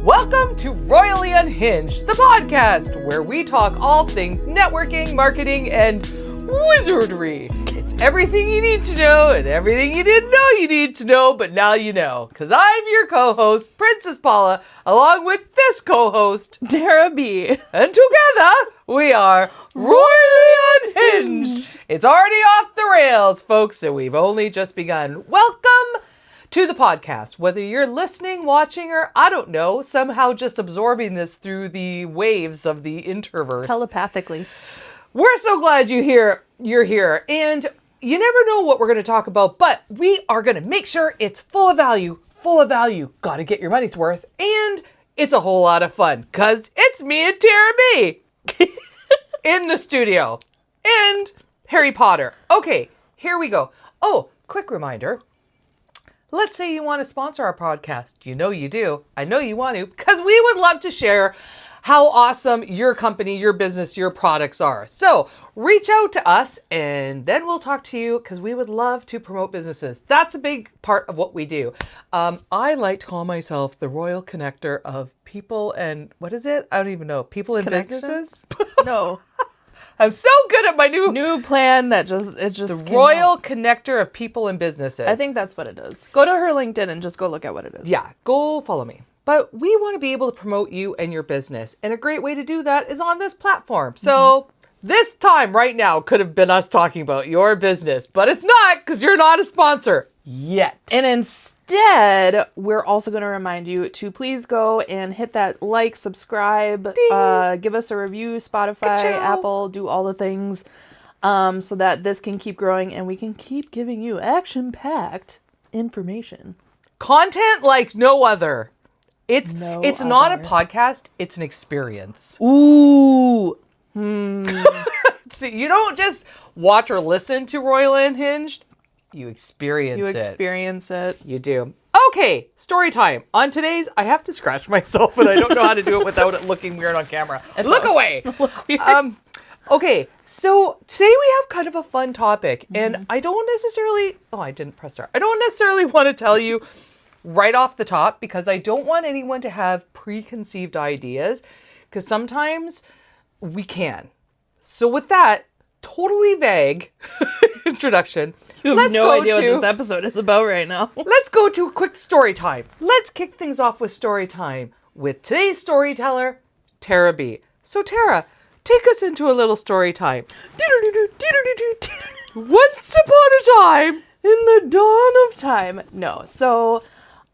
Welcome to Royally Unhinged, the podcast where we talk all things networking, marketing, and wizardry. It's everything you need to know and everything you didn't know you need to know, but now you know. Because I'm your co-host, Princess Paula, along with this co-host, Tara B. And together, we are Royally Unhinged. It's already off the rails, folks, and we've only just begun. Welcome to the podcast. Whether you're listening, watching, or, I don't know, somehow just absorbing this through the waves of the interverse. Telepathically. We're so glad you're here. And you never know what we're going to talk about, but we are going to make sure it's full of value. Got to get your money's worth. And it's a whole lot of fun, because it's me and Tara B. in the studio. And Harry Potter. Okay, here we go. Oh, quick reminder. Let's say you want to sponsor our podcast. You know you do. I know you want to, because we would love to share how awesome your company, your business, your products are. So reach out to us and then we'll talk to you, because we would love to promote businesses. That's a big part of what we do. I like to call myself the royal connector of people and, what is it? I don't even know. People and businesses? No. I'm so good at my new plan that just the royal connector of people and businesses. I think that's what it is. Go to her LinkedIn and just go look at what it is. Yeah, go follow me. But we want to be able to promote you and your business. And a great way to do that is on this platform. So this time right now could have been us talking about your business, but it's not, because you're not a sponsor yet. And instead, we're also going to remind you to please go and hit that like, subscribe, give us a review, Spotify, Ka-chow. Apple, do all the things so that this can keep growing and we can keep giving you action-packed information. Content like no other. It's not a podcast, it's an experience. Ooh. See, you don't just watch or listen to Royal Unhinged, you experience it. You do. Okay, story time. On today's, I have to scratch myself and I don't know how to do it without it looking weird on camera. Look away. Look weird. Okay, so today we have kind of a fun topic, and I don't necessarily want to tell you right off the top, because I don't want anyone to have preconceived ideas, because sometimes we can. So with that totally vague introduction, You have no idea what this episode is about right now. Let's go to a quick story time. Let's kick things off with story time with today's storyteller, Tara B. So Tara, take us into a little story time. Once upon a time, in the dawn of time. No, so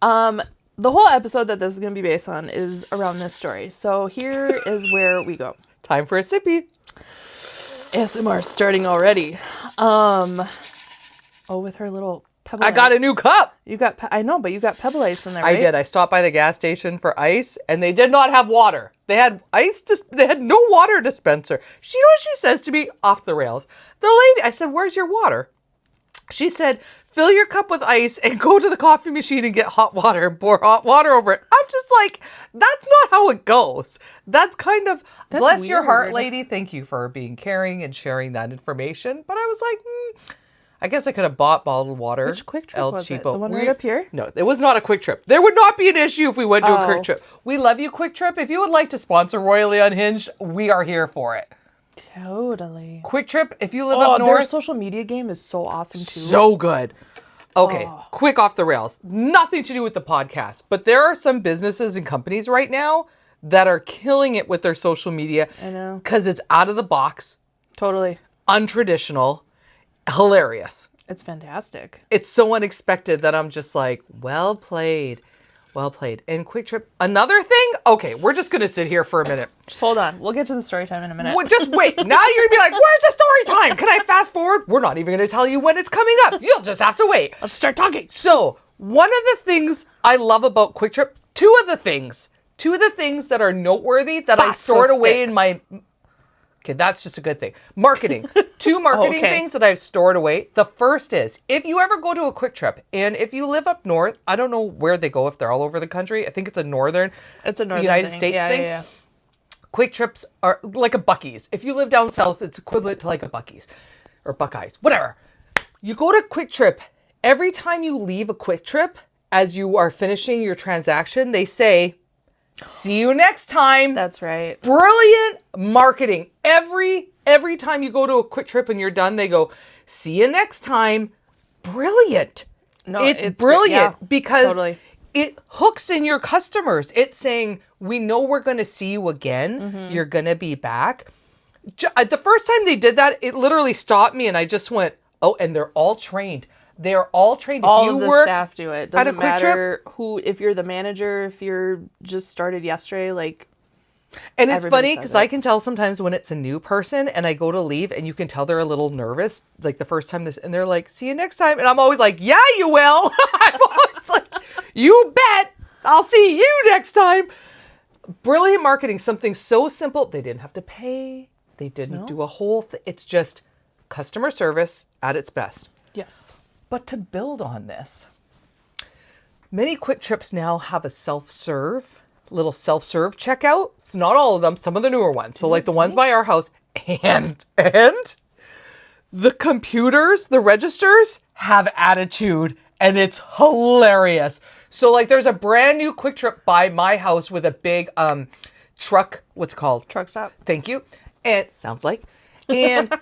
the whole episode that this is going to be based on is around this story. So here is where we go. Time for a sippy. ASMR starting already. With her little pebble I got a new cup. You got, I know, but you got pebble ice in there, right? I did. I stopped by the gas station for ice, and they did not have water. They had ice. They had no water dispenser. You know what she says to me? Off the rails. The lady, I said, "Where's your water?" She said, "Fill your cup with ice and go to the coffee machine and get hot water and pour hot water over it." I'm just like, that's not how it goes. That's kind of, bless your heart, lady. Thank you for being caring and sharing that information. But I was like, I guess I could have bought bottled water. Which Kwik Trip was cheapo. it? The one right up here? No, it was not a Kwik Trip. There would not be an issue if we went to a Kwik Trip. We love you, Kwik Trip. If you would like to sponsor Royally Unhinged, we are here for it. Totally. Kwik Trip, if you live up north. Their social media game is so awesome too. So good. Okay, quick off the rails. Nothing to do with the podcast, but there are some businesses and companies right now that are killing it with their social media. I know. Because it's out of the box. Totally. Untraditional. Hilarious. It's fantastic. It's so unexpected that I'm just like, well played. Well played. And Kwik Trip, another thing? Okay, we're just going to sit here for a minute. Just hold on. We'll get to the story time in a minute. Well, just wait. Now you're going to be like, where's the story time? Can I fast forward? We're not even going to tell you when it's coming up. You'll just have to wait. Let's start talking. So, one of the things I love about Kwik Trip, two of the things that are noteworthy that I stored away in my... Okay, that's just a good thing. Marketing. Two marketing things that I've stored away. The first is, if you ever go to a Kwik Trip, and if you live up north, I don't know where they go, if they're all over the country. I think it's a northern United States thing. Yeah. Kwik Trips are like a Buc-ee's. If you live down south, it's equivalent to like a Buc-ee's. Or Buckeyes. Whatever. You go to Kwik Trip. Every time you leave a Kwik Trip, as you are finishing your transaction, they say, See you next time. That's right. Brilliant marketing. Every time you go to a Kwik Trip and you're done, they go, see you next time. Brilliant. No, it's it's brilliant because totally. it hooks in your customers. It's saying, we know we're going to see you again. You're going to be back. The first time they did that, it literally stopped me and I just went, oh, and they're all trained. They're all trained. All of the staff do it. Doesn't at a Kwik Trip, matter who, if you're the manager, if you're just started yesterday, like. and it's funny everybody because says it. I can tell sometimes when it's a new person and I go to leave and you can tell they're a little nervous, like the first time this, and they're like, see you next time. And I'm always like, yeah, you will. I'm always like, you bet. I'll see you next time. Brilliant marketing. Something so simple. They didn't have to pay. They didn't do a whole thing. It's just customer service at its best. Yes. But to build on this, many Kwik Trips now have a little self-serve checkout. It's not all of them, some of the newer ones. So like the ones by our house and the computers, the registers have attitude and it's hilarious. So like there's a brand new Kwik Trip by my house with a big truck, what's it called? Truck stop. Thank you. And sounds like. And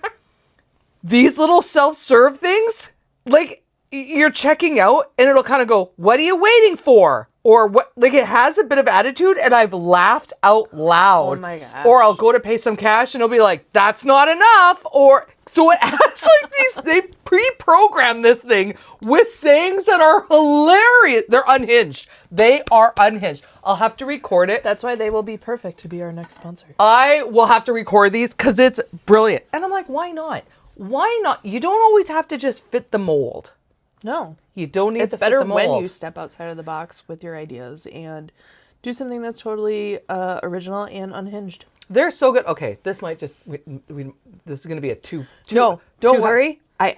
these little self-serve things, like you're checking out and it'll kind of go, what are you waiting for? Or what, like it has a bit of attitude and I've laughed out loud. Oh my gosh. Or I'll go to pay some cash and it'll be like, that's not enough. Or so it has like these, they pre-programmed this thing with sayings that are hilarious. They're unhinged. They are unhinged. I'll have to record it. That's why they will be perfect to be our next sponsor. I will have to record these because it's brilliant. And I'm like, why not? Why not? You don't always have to just fit the mold. No. You don't need It's to better fit the when mold. you step outside of the box with your ideas and do something that's totally original and unhinged. They're so good. Okay, this might just this is going to be a two. No, don't worry. I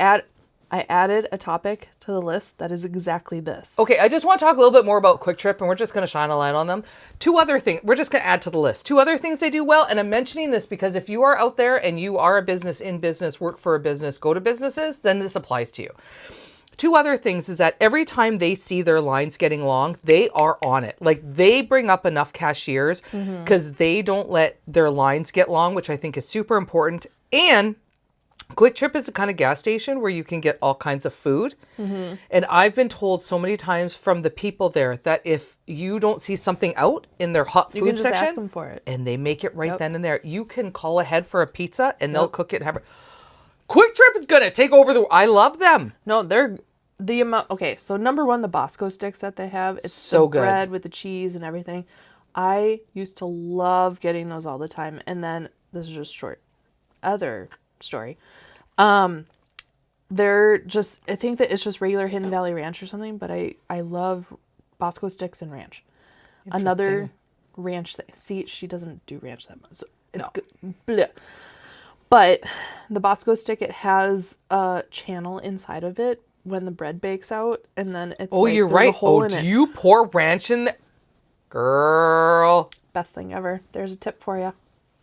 added a topic to the list that is exactly this. Okay, I just want to talk a little bit more about Kwik Trip, and we're just going to shine a light on them. Two other things. We're just going to add to the list. Two other things they do well, and I'm mentioning this because if you are out there and you are a business in business, work for a business, go to businesses, then this applies to you. Two other things is that every time they see their lines getting long, they are on it. Like they bring up enough cashiers because they don't let their lines get long, which I think is super important. And Kwik Trip is a kind of gas station where you can get all kinds of food. And I've been told so many times from the people there that if you don't see something out in their hot You food can just section, ask them for it. and they make it right then and there, you can call ahead for a pizza and they'll cook it and have it. Kwik Trip is going to take over the... I love them. No, they're the amount. Okay, so number one, the Bosco sticks that they have. It's So the good. bread with the cheese and everything. I used to love getting those all the time. And then this is just short. Other story. They're just, I think that it's just regular Hidden Valley Ranch or something, but I love Bosco sticks and ranch. Another ranch thing. See, she doesn't do ranch that much. So it's good. Blech. But the Bosco stick, it has a channel inside of it when the bread bakes out, and then it's like, You're there's a right. hole Oh, in do it. you pour ranch in there? Girl. Best thing ever. There's a tip for you.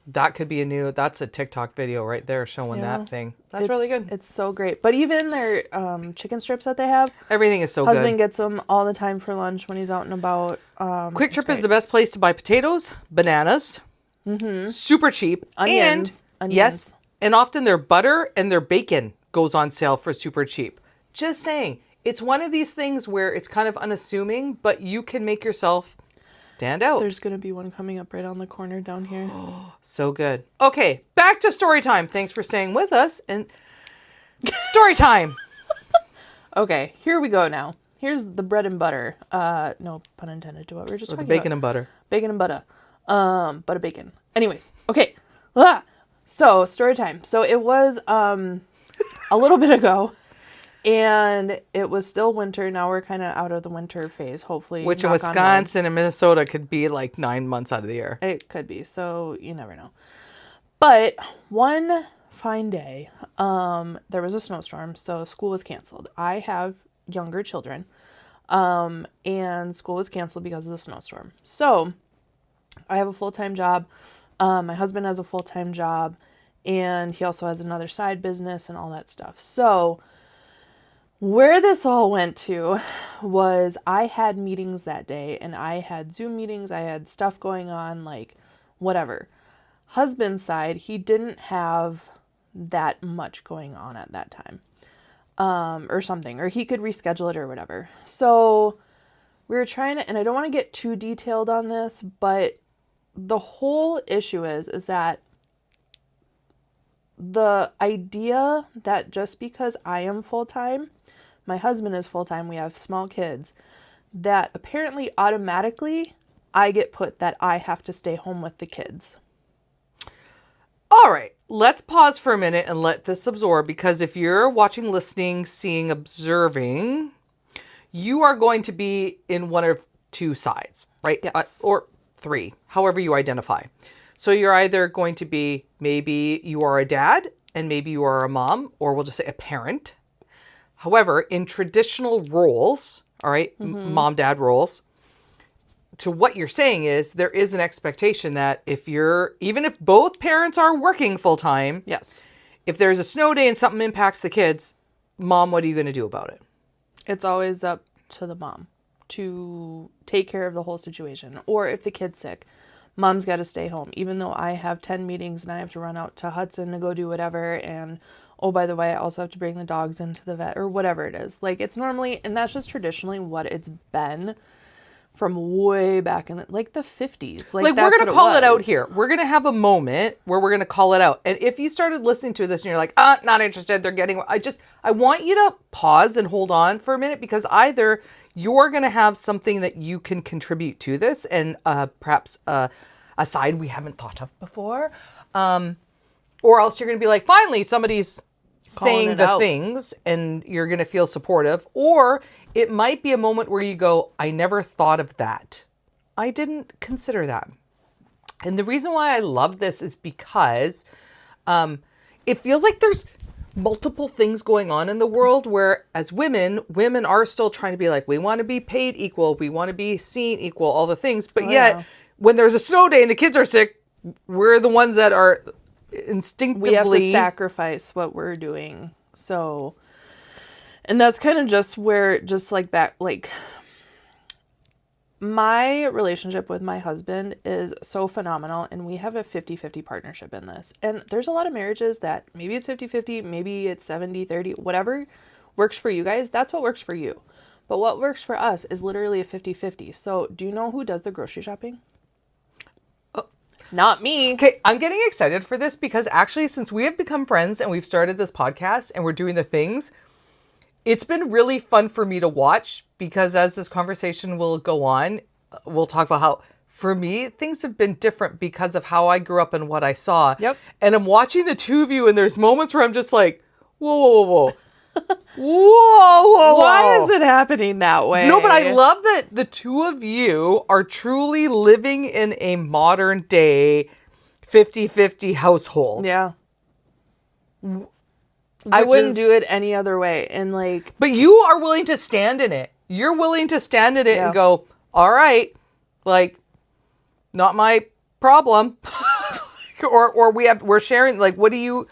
That could be that's a TikTok video right there showing that thing. That's really good. It's so great. But even their chicken strips that they have, Everything is so husband good. gets them all the time for lunch when he's out and about. Kwik Trip is the best place to buy potatoes, bananas, super cheap. Onions. And, yes, and often their butter and their bacon goes on sale for super cheap. Just saying, it's one of these things where it's kind of unassuming, but you can make yourself stand out. There's going to be one coming up right on the corner down here. So good. Okay, back to story time. Thanks for staying with us. And story time. Okay, here we go now. Here's the bread and butter. No pun intended to what we were just Or the talking bacon about. and butter. Bacon and butter. Butter bacon. Anyways, okay. So, story time. So, it was a little bit ago, and it was still winter. Now we're kind of out of the winter phase, hopefully. Which in knock on wood. Wisconsin and Minnesota could be like 9 months out of the year. It could be, so you never know. But one fine day, there was a snowstorm, so school was canceled. I have younger children, and school was canceled because of the snowstorm. So, I have a full-time job. My husband has a full-time job, and he also has another side business and all that stuff. So, Where this all went to was I had meetings that day, and I had Zoom meetings, I had stuff going on, like whatever. Husband's side, he didn't have that much going on at that time. Or something, or he could reschedule it or whatever. So we were trying to, and I don't want to get too detailed on this, but the whole issue is that the idea that just because I am full-time, my husband is full-time, we have small kids, that apparently automatically I get put that I have to stay home with the kids. All right, let's pause for a minute and let this absorb, because if you're watching, listening, seeing, observing, you are going to be in one of two sides, right? Yes. Or three, however you identify. So you're either going to be, maybe you are a dad and maybe you are a mom, or we'll just say a parent. However, in traditional roles, all right, mom, dad roles, to what you're saying is there is an expectation that even if both parents are working full time, Yes. if there's a snow day and something impacts the kids, mom, what are you going to do about it? It's always up to the mom to take care of the whole situation. Or if the kid's sick, mom's got to stay home. Even though I have 10 meetings and I have to run out to Hudson to go do whatever. And, oh, by the way, I also have to bring the dogs into the vet or whatever it is. Like, it's normally, and that's just traditionally what it's been from way back in the 50s. Like we're going to call it out here. We're going to have a moment where we're going to call it out. And if you started listening to this and you're like, not interested, they're getting, I want you to pause and hold on for a minute, because either you're going to have something that you can contribute to this, and perhaps a side we haven't thought of before, or else you're going to be like, finally, somebody's saying the things, and you're going to feel supportive. Or it might be a moment where you go, I never thought of that. I didn't consider that. And the reason why I love this is because it feels like there's multiple things going on in the world where, as women are still trying to be like, we want to be paid equal, we want to be seen equal, all the things. But yet, when there's a snow day and the kids are sick, we're the ones that are instinctively, we have to sacrifice what we're doing. So, and that's kind of just where, just like back, like my relationship with my husband is so phenomenal, and we have a 50-50 partnership in this. And there's a lot of marriages that maybe it's 50-50, maybe it's 70-30, whatever works for you guys, that's what works for you. But what works for us is literally a 50-50. So do you know who does the grocery shopping? Not me. Okay, I'm getting excited for this because actually, since we have become friends and we've started this podcast and we're doing the things, it's been really fun for me to watch, because as this conversation will go on, we'll talk about how, for me, things have been different because of how I grew up and what I saw. Yep. And I'm watching the two of you, and there's moments where I'm just like, whoa, whoa, whoa, whoa. Whoa. Why is it happening that way? No, but I love that the two of you are truly living in a modern day 50-50 household. Yeah. I wouldn't do it any other way. And like, but you are willing to stand in it. You're willing to stand in it and go, all right, like, not my problem. or we're sharing, like, what do you...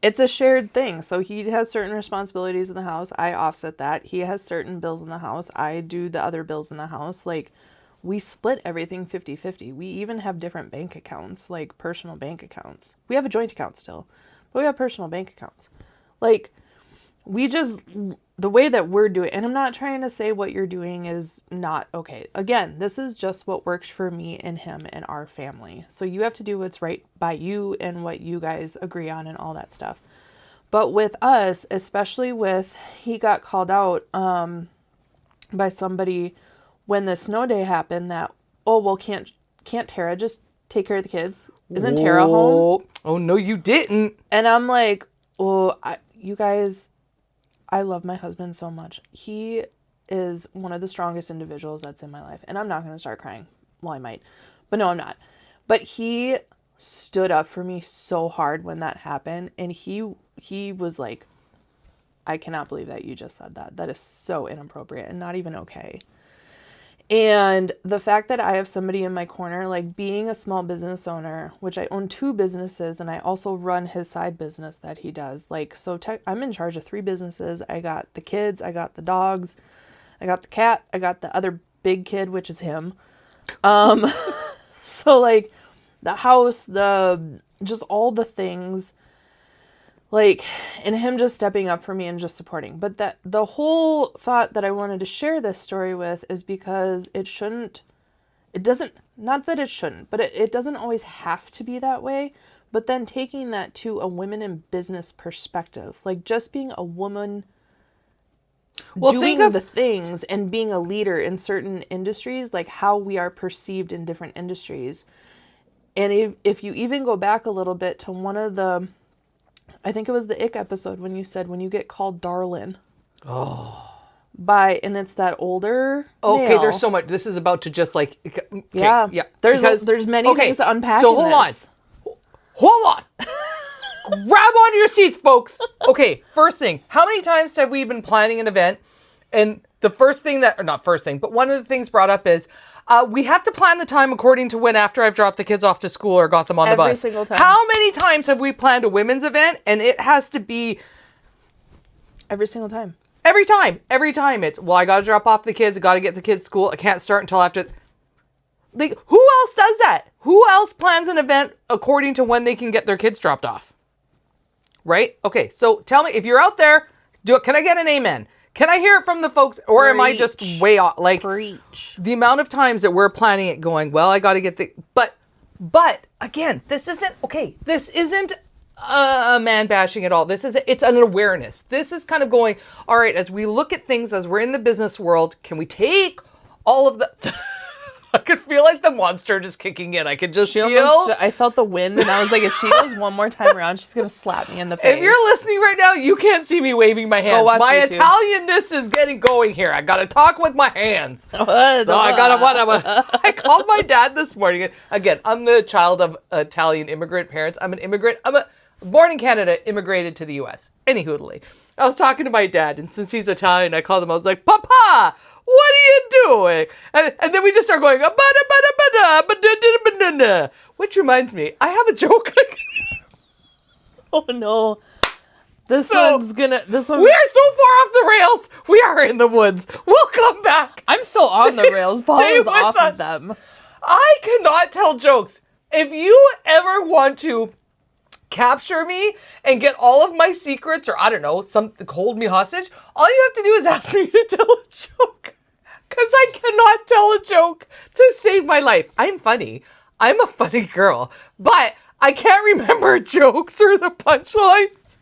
It's a shared thing. So he has certain responsibilities in the house. I offset that. He has certain bills in the house. I do the other bills in the house. Like, we split everything 50-50. We even have different bank accounts, like personal bank accounts. We have a joint account still, but we have personal bank accounts. Like, we just, the way that we're doing, and I'm not trying to say what you're doing is not okay. Again, this is just what works for me and him and our family. So you have to do what's right by you and what you guys agree on and all that stuff. But with us, especially with, he got called out by somebody when the snow day happened that, oh, well, can't Tara just take care of the kids? Isn't Tara home? Oh, no, you didn't. And I'm like, well, you guys, I love my husband so much. He is one of the strongest individuals that's in my life. And I'm not going to start crying. Well, I might. But no, I'm not. But he stood up for me so hard when that happened. And he was like, I cannot believe that you just said that. That is so inappropriate and not even okay. And the fact that I have somebody in my corner, like being a small business owner, which I own 2 businesses and I also run his side business that he does. Like, so I'm in charge of 3 businesses. I got the kids, I got the dogs, I got the cat, I got the other big kid, which is him. So like the house, just all the things, like, and him just stepping up for me and just supporting. But that the whole thought that I wanted to share this story with is because it doesn't, not that it shouldn't, but it doesn't always have to be that way. But then taking that to a women in business perspective, like just being a woman doing the things and being a leader in certain industries, like how we are perceived in different industries. And if you even go back a little bit to one of the, I think it was the Ick episode when you said when you get called darling. Oh. And it's that older Okay, male. there's so much. This is about to just like... Okay, yeah. There's many things to unpack so hold on. Hold on. Grab onto your seats, folks. Okay, first thing. How many times have we been planning an event? And the first thing that... Or not first thing, but one of the things brought up is... we have to plan the time according to when after I've dropped the kids off to school or got them on the bus. Every single time. How many times have we planned a women's event and it has to be... Every single time. Every time it's, well, I got to drop off the kids. I got to get the kids to school. I can't start until after... Like, who else does that? Who else plans an event according to when they can get their kids dropped off? Right? Okay, so tell me, if you're out there, can I get an amen? Can I hear it from the folks, or am I just way off? Like, Preach. The amount of times that we're planning it going, well, I got to get the... But, again, this isn't a man bashing at all. It's an awareness. This is kind of going, all right, as we look at things, as we're in the business world, can we take all of the... I could feel like the monster just kicking in. I could just feel... I felt the wind, and I was like, if she goes one more time around, she's going to slap me in the face. If you're listening right now, you can't see me waving my hands. My YouTube. Italianness is getting going here. I got to talk with my hands. So I called my dad this morning. Again, I'm the child of Italian immigrant parents. I'm an immigrant. Born in Canada, immigrated to the U.S. Anyhoodly. I was talking to my dad, and since he's Italian, I called him. I was like, Papa, what are you doing? And then we just start going, which reminds me, I have a joke. Oh no. This one. We are so far off the rails. We are in the woods. We'll come back. I'm still on the rails. Paul is off of them. I cannot tell jokes. If you ever want to capture me and get all of my secrets, or I don't know, hold me hostage, all you have to do is ask me to tell a joke. Because I cannot tell a joke to save my life. I'm funny. I'm a funny girl. But I can't remember jokes or the punchlines.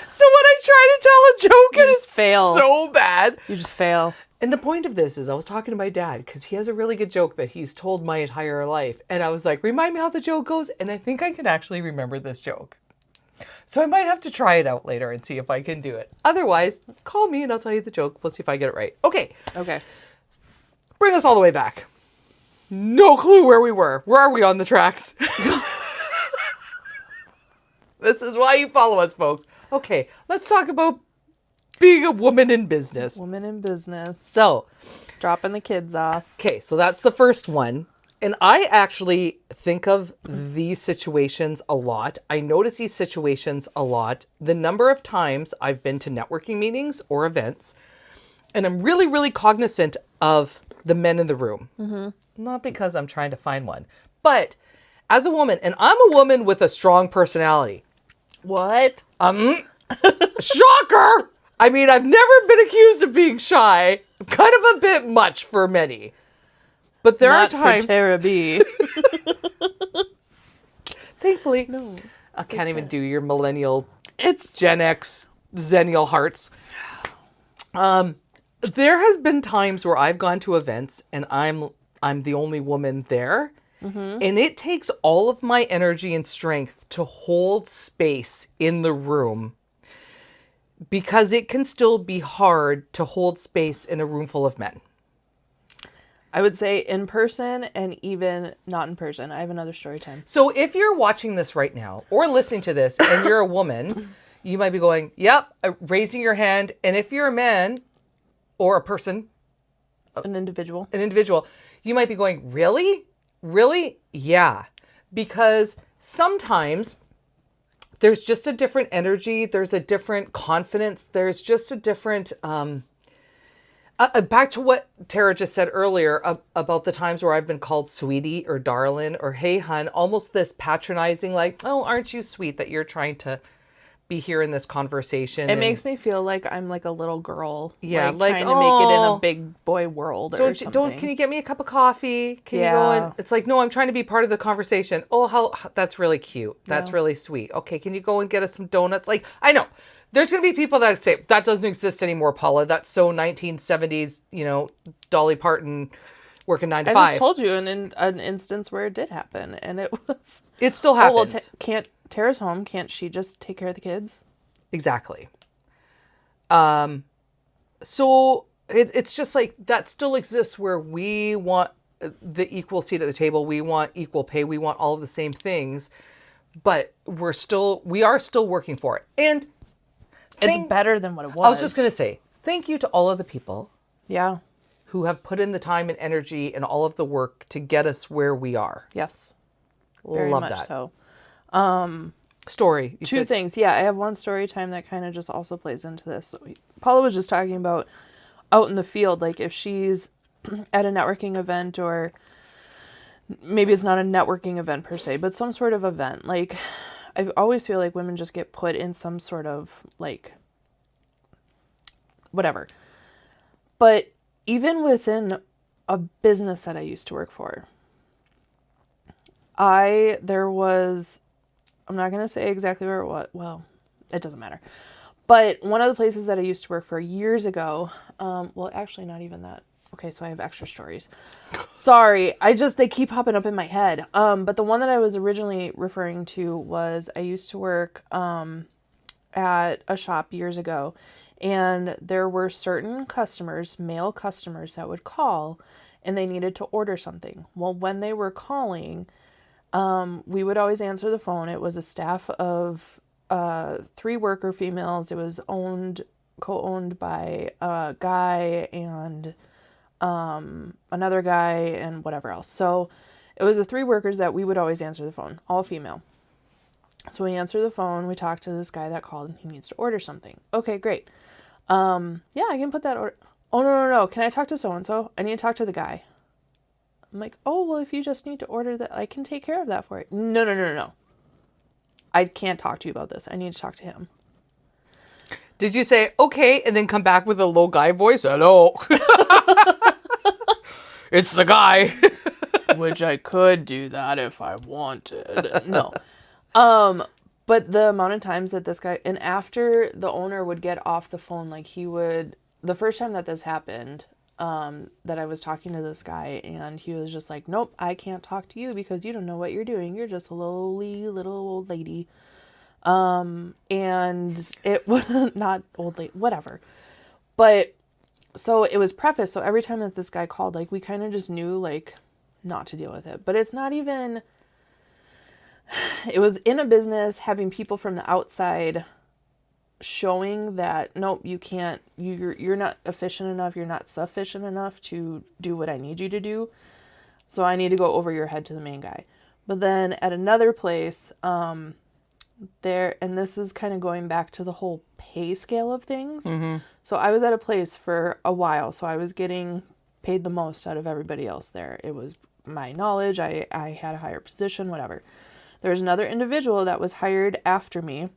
So when I try to tell a joke, it is so bad. You just fail. And the point of this is I was talking to my dad because he has a really good joke that he's told my entire life. And I was like, remind me how the joke goes. And I think I can actually remember this joke. So I might have to try it out later and see if I can do it. Otherwise, call me and I'll tell you the joke. We'll see if I get it right. Okay. Bring us all the way back. No clue where we were. Where are we on the tracks? This is why you follow us, folks. Okay, let's talk about being a woman in business. Woman in business. So, dropping the kids off. Okay, so that's the first one. And I actually think of these situations a lot. I notice these situations a lot. The number of times I've been to networking meetings or events, and I'm really, really cognizant of the men in the room. Mm-hmm. Not because I'm trying to find one, but as a woman, and I'm a woman with a strong personality. What? Shocker! I mean, I've never been accused of being shy. Kind of a bit much for many. But there are times... For Tara B. Thankfully. No. I can't even do your millennial... It's Gen X, Zennial hearts. There has been times where I've gone to events and I'm the only woman there. Mm-hmm. And it takes all of my energy and strength to hold space in the room, because it can still be hard to hold space in a room full of men. I would say in person and even not in person. I have another story time. So if you're watching this right now or listening to this and you're a woman, you might be going, yep, raising your hand. And if you're a man or a person, An individual. You might be going, really? Really? Yeah. Because sometimes there's just a different energy. There's a different confidence. There's just a different, back to what Tara just said earlier about the times where I've been called sweetie or darling or hey hun, almost this patronizing, like, oh, aren't you sweet that you're trying to be here in this conversation. It makes me feel like I'm like a little girl. Yeah, like trying to make it in a big boy world or something. Can you get me a cup of coffee? Can you go in? It's like, no, I'm trying to be part of the conversation. Oh, how that's really cute. That's really sweet. Okay, can you go and get us some donuts? Like, I know. There's going to be people that say, that doesn't exist anymore, Paula. That's so 1970s, Dolly Parton working 9 to 5. I just told you an instance where it did happen, and it was... It still happens. Can't Tara's home. Can't she just take care of the kids? Exactly. So it's just like that still exists where we want the equal seat at the table. We want equal pay. We want all of the same things, but we are still working for it. And it's better than what it was. I was just going to say, thank you to all of the people. Yeah. Who have put in the time and energy and all of the work to get us where we are. Yes. Very Love much that. So. Story. Two things. Yeah, I have one story time that kind of just also plays into this. So Paula was just talking about out in the field, like if she's at a networking event, or maybe it's not a networking event per se, but some sort of event. Like, I always feel like women just get put in some sort of like whatever. But even within a business that I used to work for, I'm not going to say exactly where it was. Well, it doesn't matter. But one of the places that I used to work for years ago, well, actually not even that. Okay, so I have extra stories. Sorry, they keep popping up in my head. But the one that I was originally referring to was I used to work at a shop years ago, and there were certain customers, male customers, that would call, and they needed to order something. Well, when they were calling, we would always answer the phone. It was a staff of 3 worker females. It was co-owned by a guy and another guy and whatever else. So it was the 3 workers that we would always answer the phone, all female. So we answer the phone, we talk to this guy that called, and he needs to order something. Okay, great. Yeah, I can put that order. Oh, no. Can I talk to so-and-so? I need to talk to the guy. I'm like, oh, well, if you just need to order that, I can take care of that for you. No. I can't talk to you about this. I need to talk to him. Did you say, okay, and then come back with a low guy voice? Hello. It's the guy. Which I could do that if I wanted. No. But the amount of times that this guy, and after the owner would get off the phone, like the first time that this happened, that I was talking to this guy, and he was just like, nope, I can't talk to you because you don't know what you're doing. You're just a lowly little old lady. And it was not old lady, whatever. But so it was prefaced. So every time that this guy called, like, we kind of just knew, like, not to deal with it. But it's not even, it was in a business, having people from the outside showing that, nope, you can't, you're not efficient enough, you're not sufficient enough to do what I need you to do. So I need to go over your head to the main guy. But then at another place, and this is kind of going back to the whole pay scale of things. Mm-hmm. So I was at a place for a while, so I was getting paid the most out of everybody else there. It was my knowledge, I had a higher position, whatever. There was another individual that was hired after me,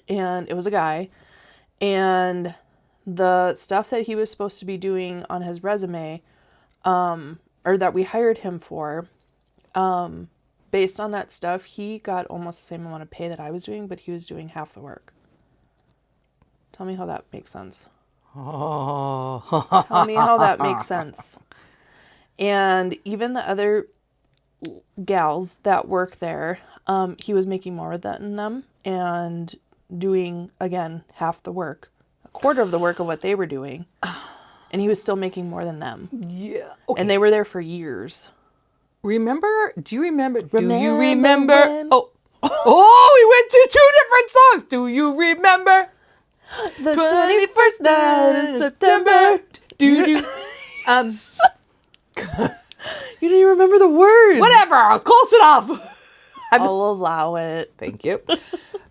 and it was a guy, and the stuff that he was supposed to be doing on his resume, or that we hired him for, based on that stuff, he got almost the same amount of pay that I was doing, but he was doing half the work. Tell me how that makes sense. Oh. Tell me how that makes sense. And even the other gals that work there, he was making more than them and doing, again, half the work, a quarter of the work of what they were doing. And he was still making more than them. Yeah. Okay. And they were there for years. Do you remember? When... Oh, we went to 2 different songs. Do you remember? The 21st night of September. Do-do. You didn't even remember the word. Whatever. Close enough. I'll allow it. Thank you.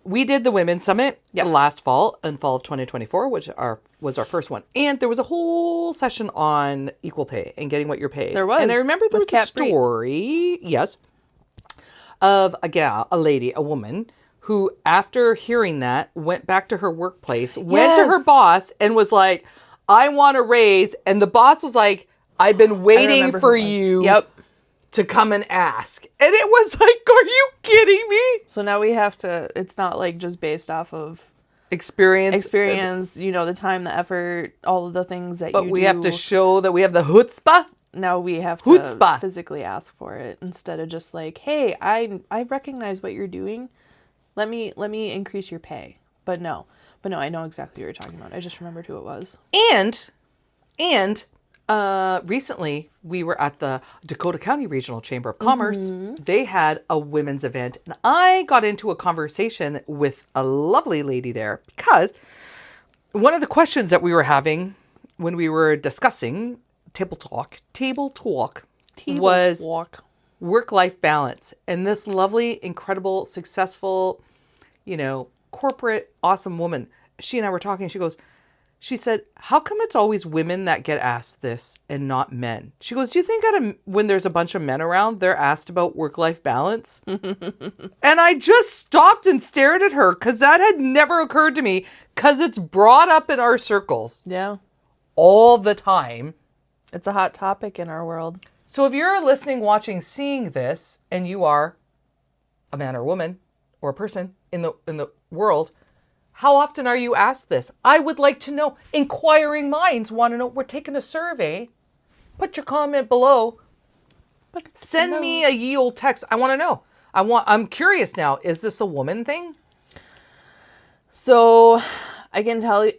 We did the Women's Summit last fall, in fall of 2024, which was our first one. And there was a whole session on equal pay and getting what you're paid. There was. And I remember there was a Kat story, of a gal, a lady, a woman, who after hearing that went back to her workplace, went to her boss and was like, I want a raise. And the boss was like, I've been waiting for you to come and ask. And it was like, are you kidding me? So now we have to, it's not like just based off of experience, the time, the effort, all of the things that you do. But we have to show that we have the chutzpah. Now we have to physically ask for it instead of just like, hey, I recognize what you're doing. Let me increase your pay. But no, I know exactly what you're talking about. I just remembered who it was. And recently we were at the Dakota County Regional Chamber of Commerce. Mm-hmm. They had a women's event, and I got into a conversation with a lovely lady there because one of the questions that we were having when we were discussing table talk was work-life balance. And this lovely, incredible, successful, corporate, awesome woman, she and I were talking, she said, how come it's always women that get asked this and not men? She goes, do you think when there's a bunch of men around, they're asked about work-life balance? And I just stopped and stared at her because that had never occurred to me because it's brought up in our circles. Yeah. All the time. It's a hot topic in our world. So if you're listening, watching, seeing this, and you are a man or woman or a person in the world, how often are you asked this? I would like to know. Inquiring minds want to know. We're taking a survey. Put your comment below. Send me a ye old text. I want to know. I'm curious now. Is this a woman thing? So I can tell you,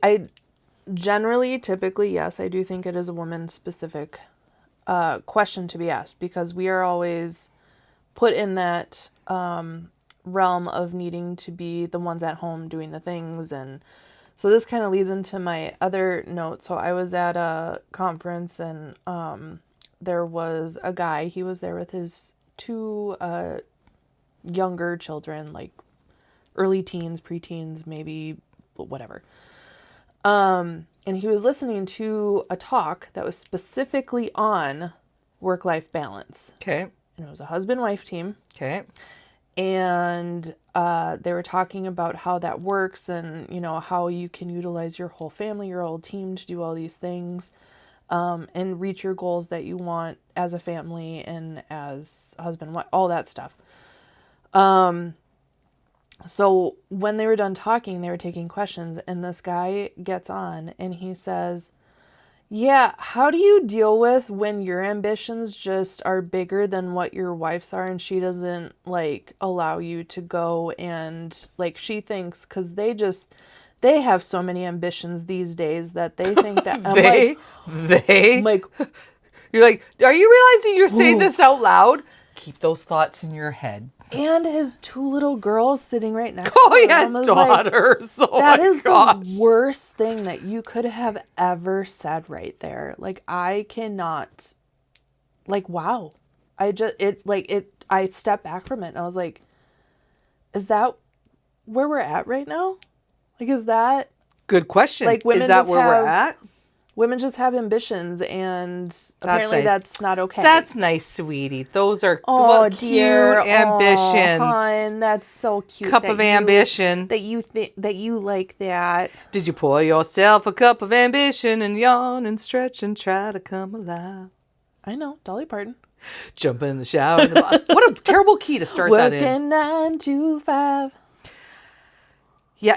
typically, yes, I do think it is a woman-specific question to be asked because we are always put in that realm of needing to be the ones at home doing the things. And so this kind of leads into my other note. So I was at a conference and there was a guy, he was there with his two younger children, like early teens, preteens, maybe, whatever. And he was listening to a talk that was specifically on work-life balance. Okay. And it was a husband-wife team. Okay. And they were talking about how that works and, how you can utilize your whole family, your whole team to do all these things and reach your goals that you want as a family and as husband, wife, all that stuff. So when they were done talking, they were taking questions, and this guy gets on and he says, yeah, how do you deal with when your ambitions just are bigger than what your wife's are and she doesn't allow you to go and she thinks because they have so many ambitions these days that they think that I'm like, you're like, are you realizing you're saying this out loud? Keep those thoughts in your head. And his two little girls sitting right next to him. Daughters. That is the worst thing that you could have ever said right there. I cannot, wow. I stepped back from it and I was like, is that where we're at right now? Is that? Good question. Is that where we're at? Women just have ambitions, and apparently that's not okay. That's nice, sweetie. Those are cute ambitions. Oh, hon, that's so cute. Cup of ambition. That you like that. Did you pour yourself a cup of ambition and yawn and stretch and try to come alive? I know, Dolly Parton. Jump in the shower. What a terrible key to start that in. Working 9 to 5. Yeah,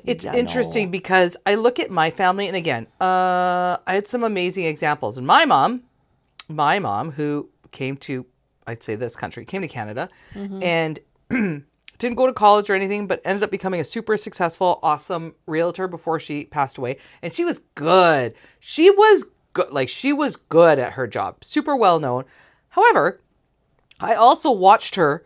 it's interesting because I look at my family, and again, I had some amazing examples. And my mom, who came to, I'd say this country, came to Canada, and didn't go to college or anything, but ended up becoming a super successful, awesome realtor before she passed away. And she was good. She was good. She was good at her job, super well known. However, I also watched her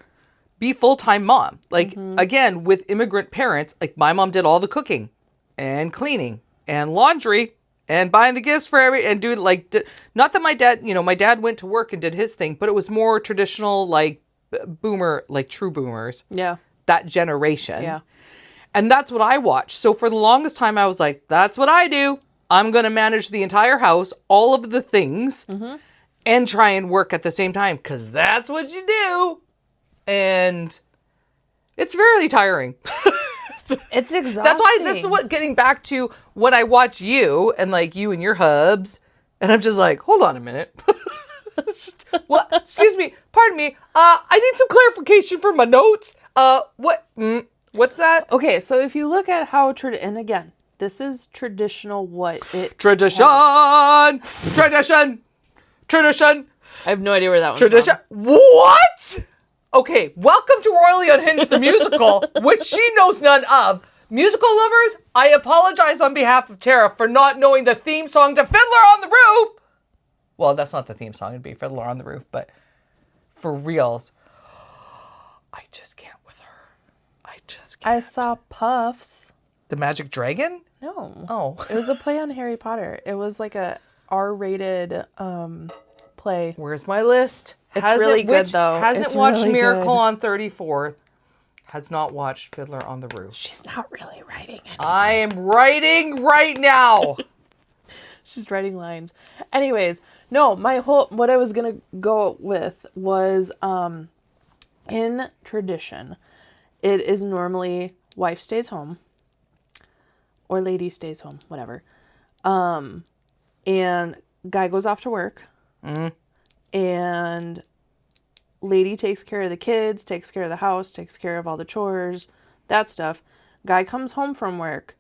be full-time mom. Again, with immigrant parents, my mom did all the cooking and cleaning and laundry and buying the gifts for and doing like, not that my dad went to work and did his thing, but it was more traditional, like boomer, like true boomers. Yeah. That generation. Yeah. And that's what I watched. So for the longest time, I was like, that's what I do. I'm going to manage the entire house, all of the things, and try and work at the same time, because that's what you do. And it's very tiring. It's exhausting. That's why this is what, getting back to when I watch you and like you and your hubs, and I'm just like, hold on a minute. Well, excuse me, pardon me. I need some clarification for my notes. What's that? Okay, so if you look at how, and again, this is traditional Tradition! I have no idea where that one's Tradition. from. What? Okay, welcome to Royally Unhinged, the musical, which she knows none of. Musical lovers, I apologize on behalf of Tara for not knowing the theme song to Fiddler on the Roof. Well, that's not the theme song. It'd be Fiddler on the Roof, but for reals, I just can't with her. I just can't. I saw Puffs. The Magic Dragon? No. Oh. It was a play on Harry Potter. It was like a R-rated play. Where's my list? It's really good, though. Hasn't It's watched really Miracle good. on 34th. Has not watched Fiddler on the Roof. She's not really writing anything. I am writing right now. She's writing lines. Anyways, no, what I was going to go with was, in tradition, it is normally wife stays home or lady stays home, whatever. And guy goes off to work. And lady takes care of the kids, takes care of the house, takes care of all the chores, that stuff. Guy comes home from work.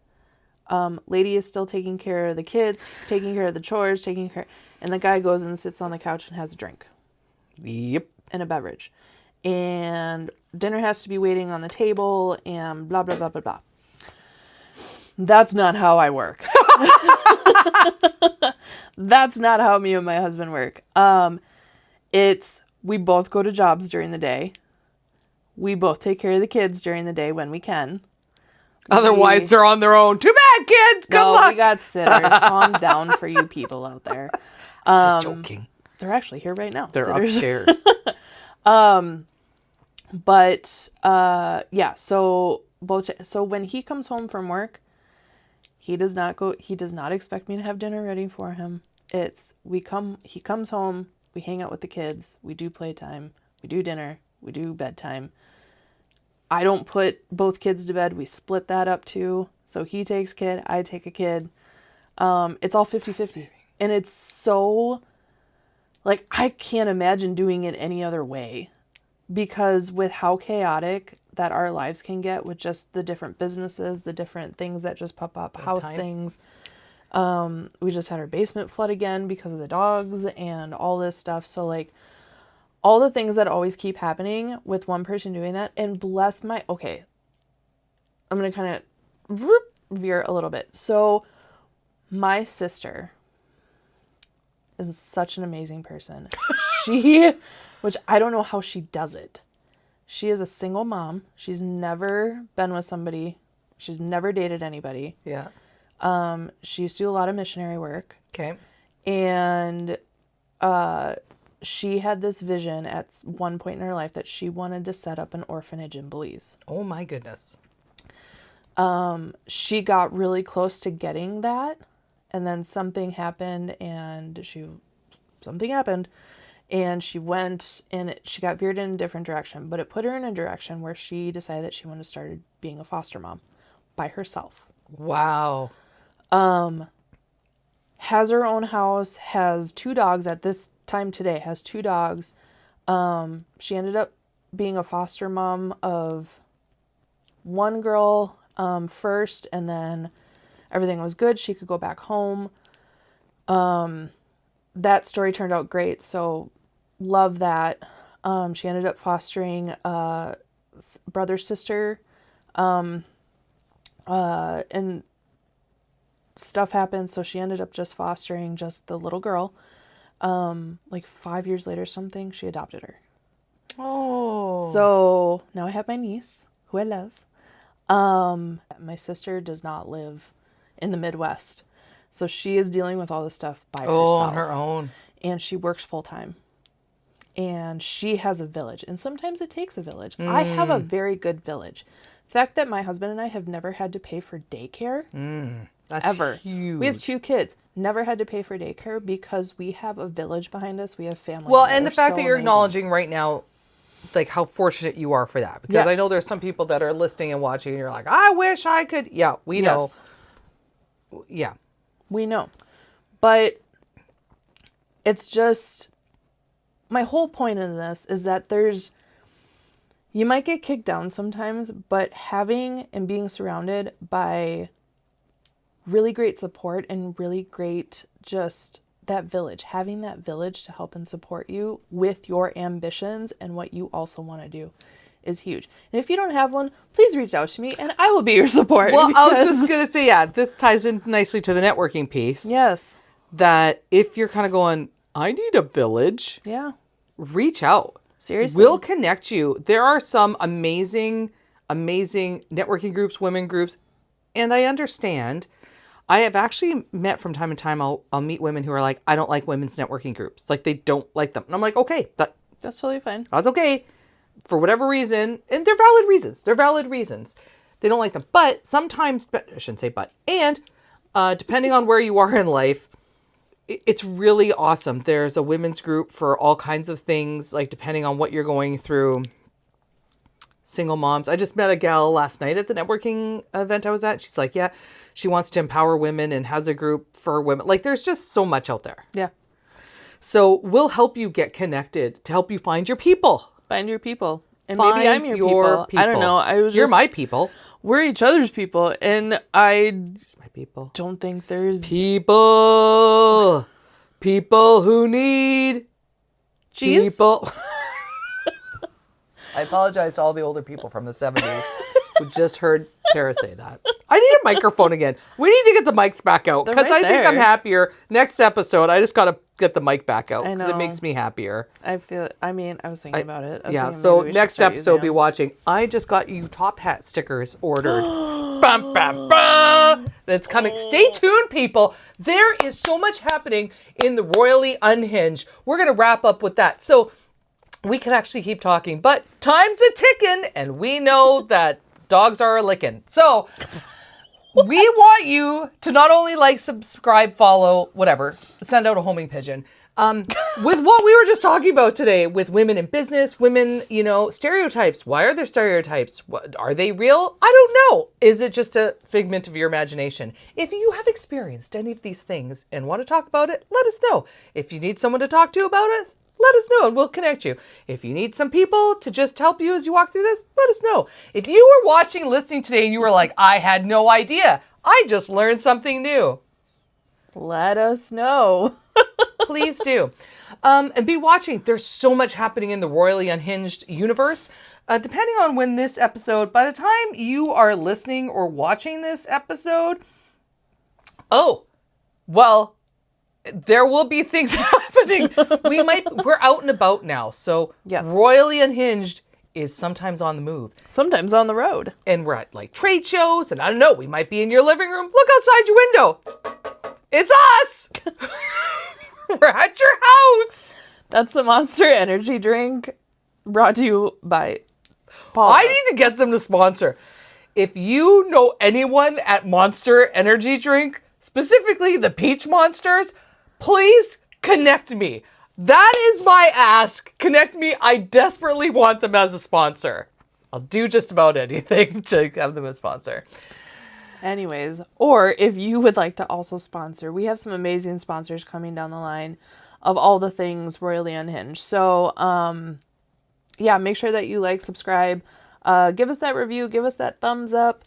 Lady is still taking care of the kids, taking care of the chores, and the guy goes and sits on the couch and has a drink. Yep. And a beverage. And dinner has to be waiting on the table and blah, blah, blah, blah, blah. That's not how I work. That's not how me and my husband work. We both go to jobs during the day. We both take care of the kids during the day when we can. Otherwise, they're on their own. Too bad, kids. Good luck. We got sitters. Calm down for you people out there. Just joking. They're actually here right now. They're sitters. upstairs. Yeah. So when he comes home from work, he does not expect me to have dinner ready for him. He comes home, we hang out with the kids, we do playtime, we do dinner, we do bedtime. I don't put both kids to bed. We split that up too. So he takes a kid, I take a kid. It's all 50-50. And it's so, like, I can't imagine doing it any other way. Because with how chaotic that our lives can get with just the different businesses, the different things that just pop up, house things. We just had our basement flood again because of the dogs and all this stuff. So, like, all the things that always keep happening with one person doing that. And okay, I'm going to kind of veer a little bit. So, my sister is such an amazing person. Which I don't know how she does it. She is a single mom. She's never been with somebody. She's never dated anybody. Yeah. She used to do a lot of missionary work. Okay. And she had this vision at one point in her life that she wanted to set up an orphanage in Belize. Oh my goodness. She got really close to getting that, and then something happened, and she went and she got veered in a different direction, but it put her in a direction where she decided that she wanted to start being a foster mom by herself. Wow. Has her own house, has 2 dogs at this time today, has 2 dogs. She ended up being a foster mom of one girl first, and then everything was good. She could go back home. That story turned out great, so love that. She ended up fostering a brother, sister, and stuff happened, so she ended up just fostering just the little girl. Like 5 years later, something, she adopted her. Oh. So now I have my niece, who I love. My sister does not live in the Midwest. So she is dealing with all this stuff by herself. Oh, on her own. And she works full time. And she has a village. And sometimes it takes a village. I have a very good village. The fact that my husband and I have never had to pay for daycare. That's ever. huge. We have 2 kids. Never had to pay for daycare because we have a village behind us. We have family. Well, and the fact so that you're amazing. acknowledging right now, like how fortunate you are for that. Because I know there's some people that are listening and watching and you're like, I wish I could. Yeah, we know. Yeah. We know. But it's just, my whole point in this is that you might get kicked down sometimes, but having and being surrounded by really great support and really great just that village, having that village to help and support you with your ambitions and what you also want to do is huge. And if you don't have one, please reach out to me and I will be your support. Well, I was just going to say, yeah, this ties in nicely to the networking piece. Yes. That if you're kind of going, I need a village. Yeah. Reach out. Seriously. We'll connect you. There are some amazing networking groups, women groups. And I understand. I have actually met from time to time, I'll meet women who are like, I don't like women's networking groups. Like they don't like them. And I'm like, okay, that's totally fine. That's okay. For whatever reason. And they're valid reasons. They don't like them. But sometimes, I shouldn't say but, and depending on where you are in life, it's really awesome. There's a women's group for all kinds of things, like depending on what you're going through. Single moms. I just met a gal last night at the networking event I was at. She's like, yeah, she wants to empower women and has a group for women. Like there's just so much out there. Yeah. So we'll help you get connected to help you find your people. Find your people. And Find maybe I'm your people. I don't know. You're my people. We're each other's people. And I people. Don't think there's people who need cheese. People. I apologize to all the older people from the 70s who just heard Tara say that. I need a microphone again. We need to get the mics back out because right I think I'm happier. Next episode, I just got to get the mic back out because it makes me happier. I was thinking about it. Yeah, so next episode, be watching. I just got you top hat stickers ordered. Bum, bum, bum. That's coming. Stay tuned, people. There is so much happening in the Royally Unhinged. We're going to wrap up with that. So we could actually keep talking, but time's a ticking, and we know that dogs are a licking. So we want you to not only like, subscribe, follow, whatever, send out a homing pigeon. With what we were just talking about today with women in business, women, stereotypes. Why are there stereotypes? Are they real? I don't know. Is it just a figment of your imagination? If you have experienced any of these things and want to talk about it, let us know. If you need someone to talk to about us, let us know and we'll connect you. If you need some people to just help you as you walk through this, let us know. If you were watching, listening today and you were like, I had no idea, I just learned something new. Let us know. Please do. And be watching. There's so much happening in the Royally Unhinged universe. Depending on when this episode, by the time you are listening or watching this episode, there will be things happening. We're out and about now. So yes. Royally Unhinged is sometimes on the move. Sometimes on the road. And we're at like trade shows and I don't know, we might be in your living room. Look outside your window. It's us. We're at your house. That's the Monster Energy drink brought to you by Paul. I need to get them to sponsor. If you know anyone at Monster Energy Drink, specifically the Peach Monsters, please connect me. That is my ask. Connect me. I desperately want them as a sponsor. I'll do just about anything to have them as a sponsor. Anyways, or if you would like to also sponsor, we have some amazing sponsors coming down the line of all the things Royally Unhinged. So, make sure that you like, subscribe, give us that review, give us that thumbs up.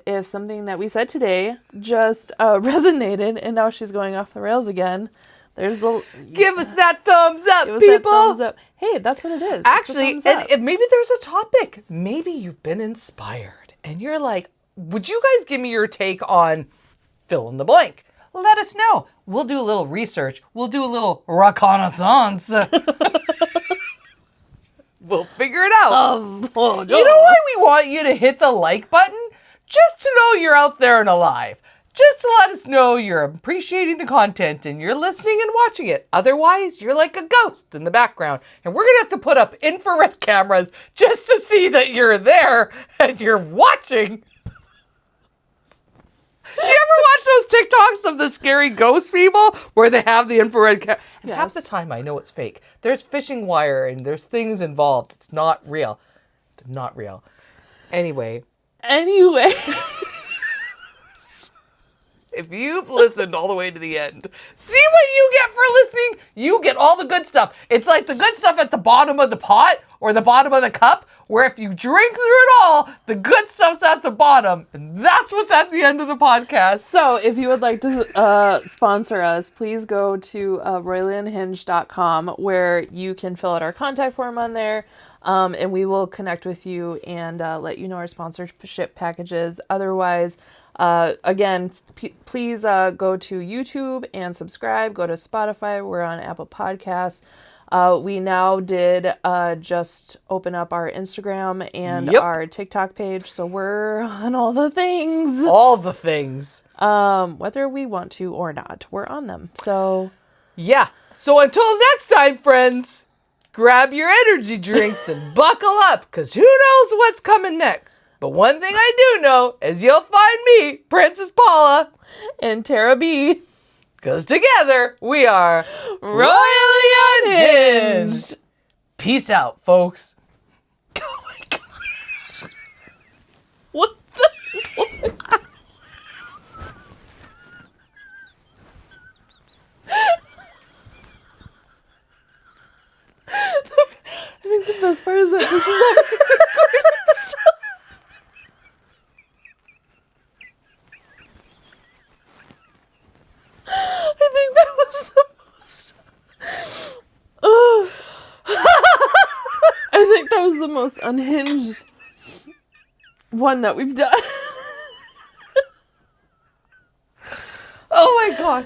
If something that we said today just resonated and now she's going off the rails again, there's the... Give us that thumbs up, give us people! That thumbs up. Hey, that's what it is. Actually, and maybe there's a topic. Maybe you've been inspired and you're like, would you guys give me your take on fill in the blank? Let us know. We'll do a little research. We'll do a little reconnaissance. We'll figure it out. You know why we want you to hit the like button? Just to know you're out there and alive. just to let us know you're appreciating the content and you're listening and watching it. Otherwise, you're like a ghost in the background. And we're going to have to put up infrared cameras just to see that you're there and you're watching. You ever watch those TikToks of the scary ghost people where they have the infrared camera? And half the time I know it's fake. There's fishing wire and there's things involved. It's not real. It's not real. Anyway. If you've listened all the way to the end, see what you get for listening? You get all the good stuff. It's like the good stuff at the bottom of the pot or the bottom of the cup, where if you drink through it all, the good stuff's at the bottom. And that's what's at the end of the podcast. So if you would like to sponsor us, please go to royallyunhinged.com, where you can fill out our contact form on there. And we will connect with you and let you know our sponsorship packages. Otherwise, again, please go to YouTube and subscribe. Go to Spotify. We're on Apple Podcasts. We now did just open up our Instagram and our TikTok page. So we're on all the things. All the things. Whether we want to or not, we're on them. So yeah. So until next time, friends, grab your energy drinks and buckle up, because who knows what's coming next. But one thing I do know is you'll find me, Princess Paula, and Tara B. Because together we are Royally Unhinged. Peace out, folks. Oh my gosh. What the? I think the best part is that this is all recorded stuff. I think that was the most. I think that was the most unhinged one that we've done. Oh my god.